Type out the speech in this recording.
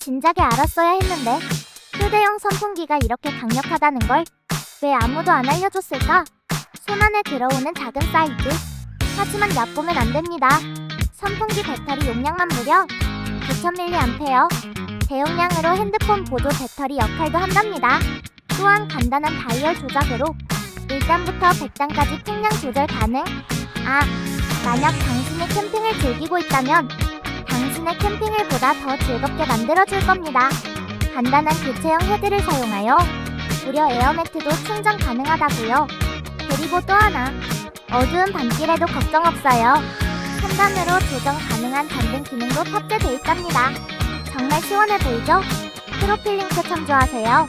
진작에 알았어야 했는데. 휴대용 선풍기가 이렇게 강력하다는 걸 왜 아무도 안 알려줬을까? 손안에 들어오는 작은 사이즈. 하지만 얕보면 안 됩니다. 선풍기 배터리 용량만 무려 9000mAh. 대용량으로 핸드폰 보조 배터리 역할도 한답니다. 또한 간단한 다이얼 조작으로 1단부터 100단까지 풍량 조절 가능. 만약 당신이 캠핑을 즐기고 있다면 당신의 캠핑을 보다 더 즐겁게 만들어줄 겁니다. 간단한 교체형 헤드를 사용하여 무려 에어매트도 충전 가능하다고요. 그리고 또 하나, 어두운 밤길에도 걱정 없어요. 3단으로 조정 가능한 전등 기능도 탑재돼 있답니다. 정말 시원해 보이죠? 프로필 링크 참조하세요.